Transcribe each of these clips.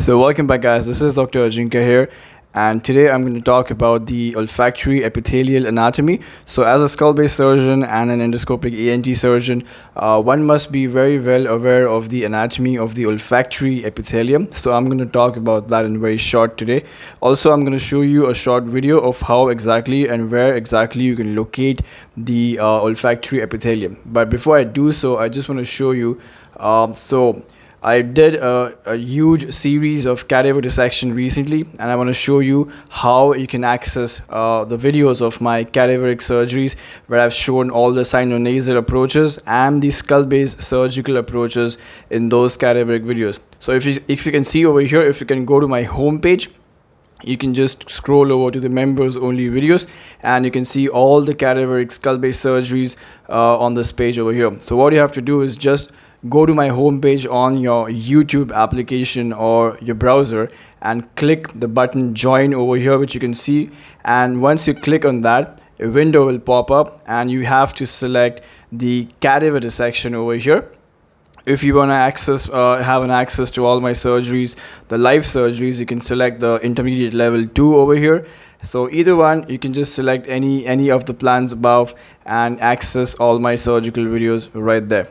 So welcome back, guys. This is Dr.Ajinkya here, and today I'm going to talk about the olfactory epithelial anatomy. So as a skull-based surgeon and an endoscopic ENT surgeon, one must be very well aware of the anatomy of the olfactory epithelium. So I'm going to talk about that in very short today. Also, I'm going to show you a short video of how exactly and where exactly you can locate the olfactory epithelium. But before I do so, I just want to show you I did a huge series of cadaver dissection recently, and I want to show you how you can access the videos of my cadaveric surgeries, where I've shown all the sinonasal approaches and the skull-based surgical approaches in those cadaveric videos. So if you can see over here, if you can go to my homepage, you can just scroll over to the members only videos and you can see all the cadaveric skull-based surgeries on this page over here. So what you have to do is just go to my homepage on your YouTube application or your browser and click the button join over here, which you can see. And once you click on that, a window will pop up and you have to select the cadaver dissection over here. If you want to have an access to all my surgeries, the live surgeries, you can select the intermediate level 2 over here. So either one, you can just select any of the plans above and access all my surgical videos right there.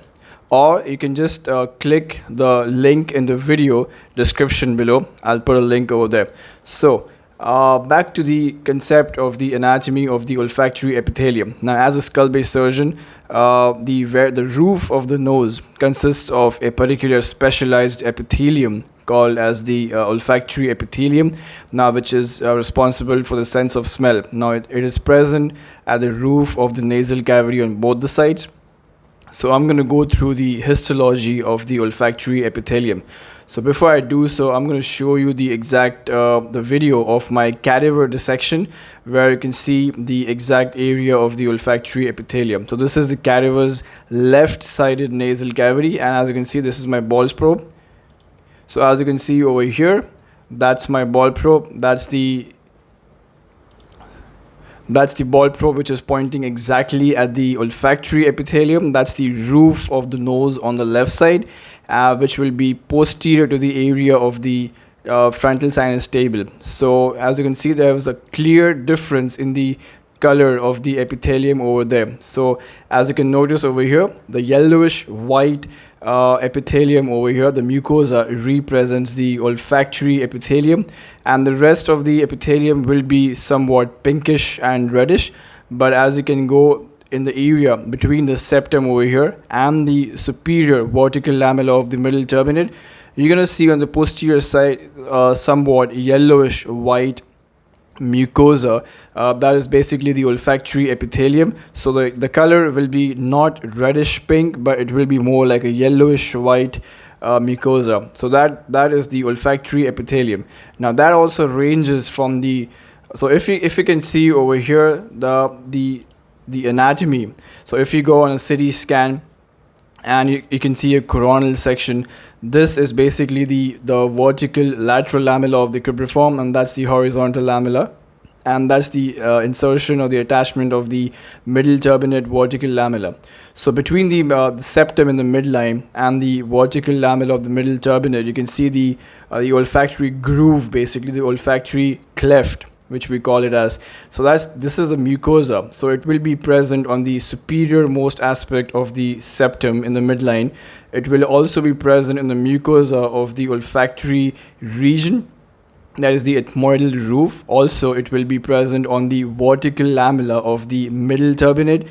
Or you can just click the link in the video description below. I'll put a link over there. So back to the concept of the anatomy of the olfactory epithelium. Now, as a skull-based surgeon, the roof of the nose consists of a particular specialized epithelium called as the olfactory epithelium, now which is responsible for the sense of smell. Now it is present at the roof of the nasal cavity on both the sides. So I'm going to go through the histology of the olfactory epithelium. So before I do so, I'm going to show you the exact the video of my cadaver dissection, where you can see the exact area of the olfactory epithelium. So this is the cadaver's left-sided nasal cavity, and as you can see, this is my Ball's probe. So as you can see over here, that's my ball probe. That's the ball probe, which is pointing exactly at the olfactory epithelium. That's the roof of the nose on the left side, which will be posterior to the area of the frontal sinus table. So as you can see, there was a clear difference in the color of the epithelium over there. So as you can notice over here, the yellowish white epithelium over here, the mucosa, represents the olfactory epithelium, and the rest of the epithelium will be somewhat pinkish and reddish. But as you can go in the area between the septum over here and the superior vertical lamella of the middle turbinate, you're going to see on the posterior side somewhat yellowish white mucosa. That is basically the olfactory epithelium. So the color will be not reddish pink, but it will be more like a yellowish white mucosa. So that is the olfactory epithelium. Now that also ranges from the, so if you can see over here the anatomy. So if you go on a CT scan and you can see a coronal section, this is basically the vertical lateral lamella of the cribriform, and that's the horizontal lamella, and that's the insertion or the attachment of the middle turbinate vertical lamella. So between the septum in the midline and the vertical lamella of the middle turbinate, you can see the olfactory groove, basically the olfactory cleft, which we call it as. So this is a mucosa. So it will be present on the superior most aspect of the septum in the midline. It will also be present in the mucosa of the olfactory region, that is the ethmoidal roof. Also, it will be present on the vertical lamella of the middle turbinate,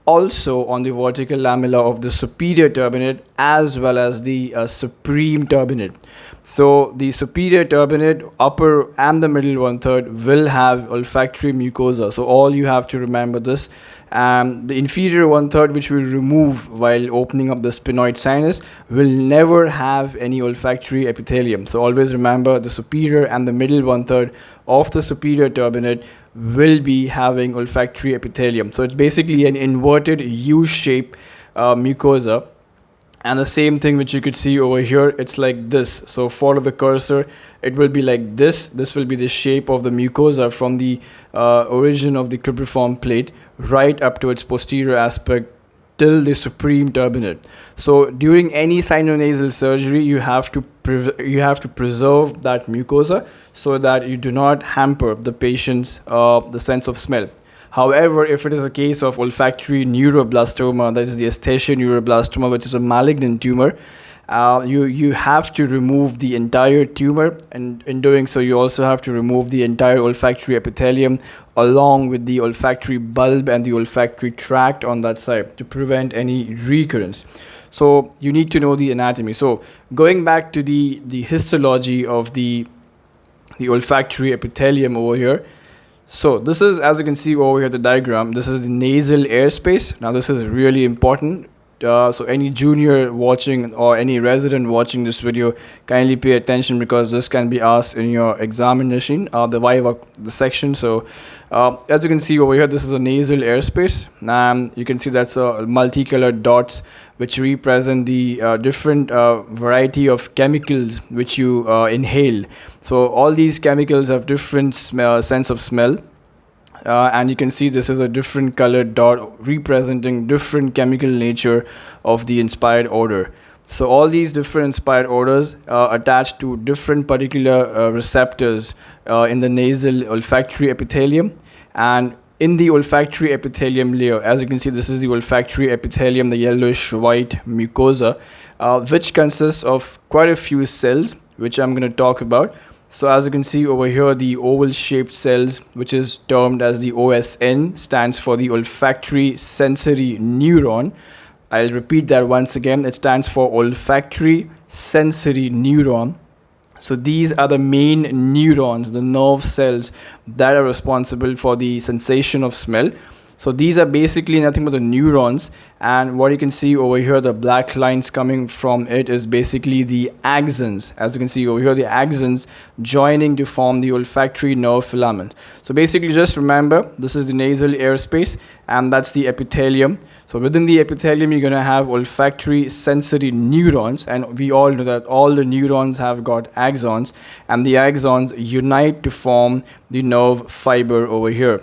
also on the vertical lamella of the superior turbinate, as well as the supreme turbinate. So the superior turbinate, upper and the middle 1/3 will have olfactory mucosa. So all you have to remember this. The inferior 1/3, which we remove while opening up the sphenoid sinus, will never have any olfactory epithelium. So always remember, the superior and the middle 1/3 of the superior turbinate will be having olfactory epithelium. So it's basically an inverted U-shape mucosa. And the same thing which you could see over here, it's like this. So follow the cursor, it will be like this. This will be the shape of the mucosa from the origin of the cribriform plate right up to its posterior aspect till the supreme turbinate. So during any sinonasal surgery, you have to preserve that mucosa so that you do not hamper the patient's the sense of smell. However, if it is a case of olfactory neuroblastoma, that is the Aesthesia neuroblastoma, which is a malignant tumor, you have to remove the entire tumor, and in doing so you also have to remove the entire olfactory epithelium along with the olfactory bulb and the olfactory tract on that side to prevent any recurrence. So you need to know the anatomy. So going back to the histology of the olfactory epithelium over here. So this is, as you can see over here, the diagram, this is the nasal air space. Now this is really important. So any junior watching or any resident watching this video, kindly pay attention, because this can be asked in your examination, the viva, the section. So as you can see over here, this is a nasal air space. You can see that's multicolored dots which represent the different variety of chemicals which you inhale. So all these chemicals have different sense of smell. And you can see this is a different colored dot representing different chemical nature of the inspired odor. So all these different inspired odors attach to different particular receptors in the nasal olfactory epithelium. And in the olfactory epithelium layer, as you can see, this is the olfactory epithelium, the yellowish white mucosa, which consists of quite a few cells, which I'm going to talk about. So as you can see over here, the oval shaped cells, which is termed as the OSN, stands for the olfactory sensory neuron. I'll repeat that once again. It stands for olfactory sensory neuron. So these are the main neurons, the nerve cells that are responsible for the sensation of smell. So these are basically nothing but the neurons, and what you can see over here, the black lines coming from it, is basically the axons. As you can see over here, the axons joining to form the olfactory nerve filament. So basically just remember, this is the nasal air space and that's the epithelium. So within the epithelium, you're going to have olfactory sensory neurons, and we all know that all the neurons have got axons, and the axons unite to form the nerve fiber over here.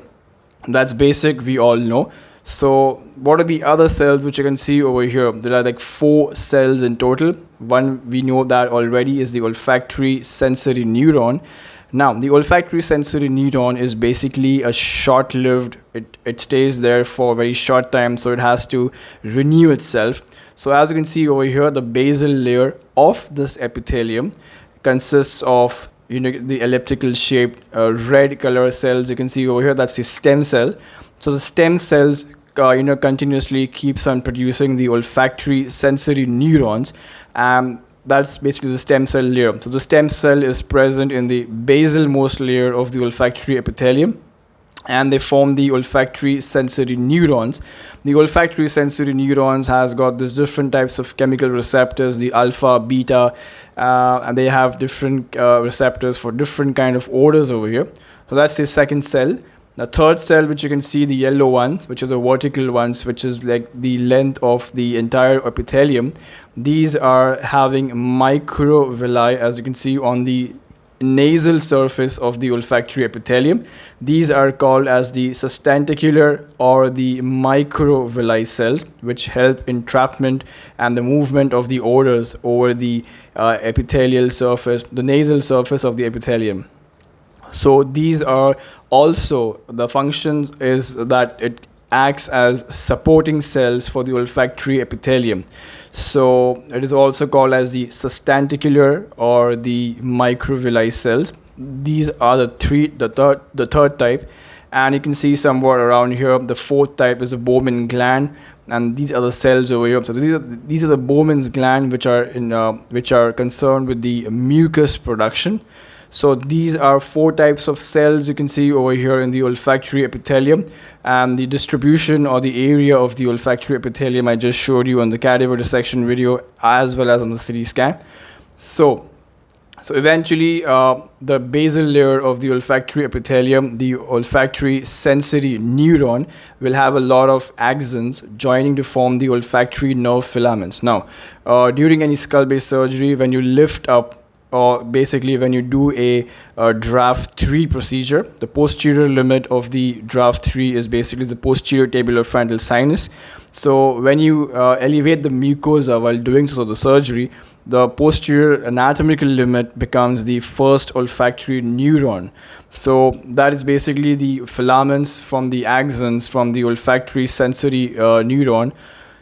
That's basic, we all know. So what are the other cells which you can see over here? There are like 4 cells in total. One we know that already is the olfactory sensory neuron. Now the olfactory sensory neuron is basically a short-lived, it stays there for a very short time, so it has to renew itself. So as you can see over here, the basal layer of this epithelium consists of the elliptical shaped red color cells. You can see over here, that's the stem cell. So the stem cells continuously keeps on producing the olfactory sensory neurons, and that's basically the stem cell layer. So the stem cell is present in the basal most layer of the olfactory epithelium, and they form the olfactory sensory neurons. The olfactory sensory neurons has got these different types of chemical receptors, the alpha, beta, and they have different receptors for different kind of odors over here. So that's the second cell. The third cell, which you can see, the yellow ones, which are the vertical ones, which is like the length of the entire epithelium. These are having microvilli, as you can see on the nasal surface of the olfactory epithelium. These are called as the sustentacular or the microvilli cells, which help entrapment and the movement of the odors over the epithelial surface, the nasal surface of the epithelium. So these are also, the function is that it acts as supporting cells for the olfactory epithelium. So it is also called as the sustentacular or the microvilli cells. These are the third type, and you can see somewhere around here the fourth type is a Bowman gland, and these are the cells over here. So these are the Bowman's gland, which are concerned with the mucus production. So these are 4 types of cells you can see over here in the olfactory epithelium, and the distribution or the area of the olfactory epithelium I just showed you on the cadaver dissection video as well as on the CT scan. So eventually the basal layer of the olfactory epithelium, the olfactory sensory neuron, will have a lot of axons joining to form the olfactory nerve filaments. Now during any skull base surgery, when you lift up or basically when you do a draft 3 procedure, the posterior limit of the draft 3 is basically the posterior tabular frontal sinus. So when you elevate the mucosa while doing so the surgery, the posterior anatomical limit becomes the first olfactory neuron. So that is basically the filaments from the axons from the olfactory sensory neuron,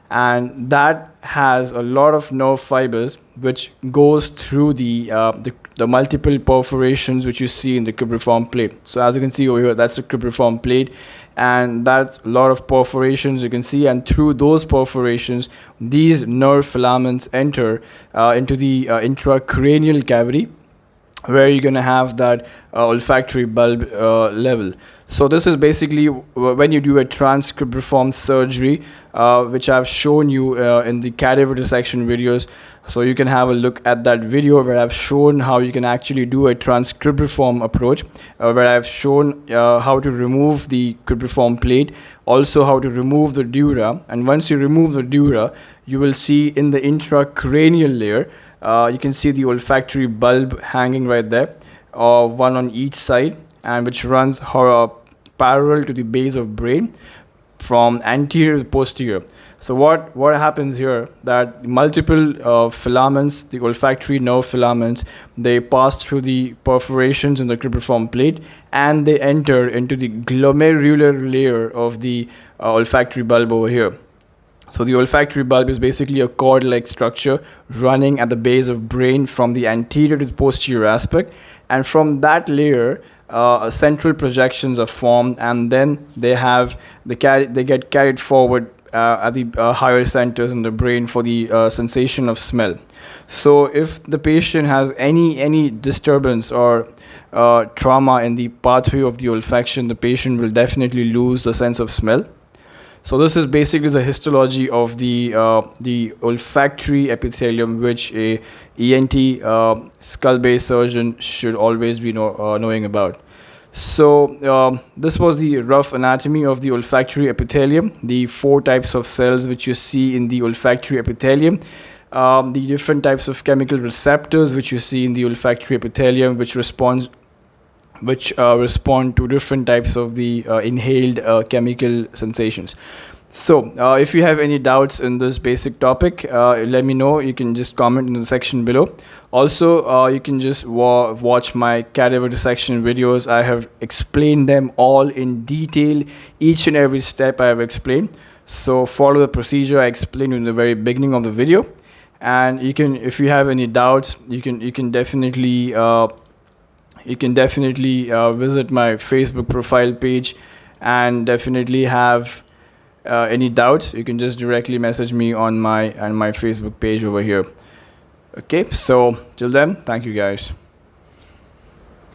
and that has a lot of nerve fibers which goes through the multiple perforations which you see in the cribriform plate. So as you can see over here, that's the cribriform plate, and that's a lot of perforations you can see, and through those perforations these nerve filaments enter into the intracranial cavity, where you're going to have that olfactory bulb level. So this is basically when you do a transcribriform surgery, which I've shown you in the cadaver dissection videos. So you can have a look at that video where I've shown how you can actually do a transcribriform approach, where I've shown how to remove the cribriform plate, also how to remove the dura. And once you remove the dura, you will see in the intracranial layer, you can see the olfactory bulb hanging right there, one on each side, and which runs parallel to the base of brain from anterior to posterior. So what happens here, that multiple filaments, the olfactory nerve filaments, they pass through the perforations in the cribriform plate and they enter into the glomerular layer of the olfactory bulb over here. So the olfactory bulb is basically a cord-like structure running at the base of brain from the anterior to the posterior aspect, and from that layer central projections are formed, and then they get carried forward at the higher centers in the brain for the sensation of smell. So if the patient has any disturbance or trauma in the pathway of the olfaction, the patient will definitely lose the sense of smell. So this is basically the histology of the olfactory epithelium, which a ENT skull-based surgeon should always be knowing about. So this was the rough anatomy of the olfactory epithelium, the 4 types of cells which you see in the olfactory epithelium, the different types of chemical receptors which you see in the olfactory epithelium, which respond to different types of the inhaled chemical sensations. So if you have any doubts in this basic topic, let me know. You can just comment in the section below. Also, you can just watch my cadaver dissection videos. I have explained them all in detail, each and every step I have explained. So follow the procedure I explained in the very beginning of the video, and you can, if you have any doubts, you can definitely visit my Facebook profile page, and definitely have any doubts, you can just directly message me on my Facebook page over here. Okay, so till then, thank you guys.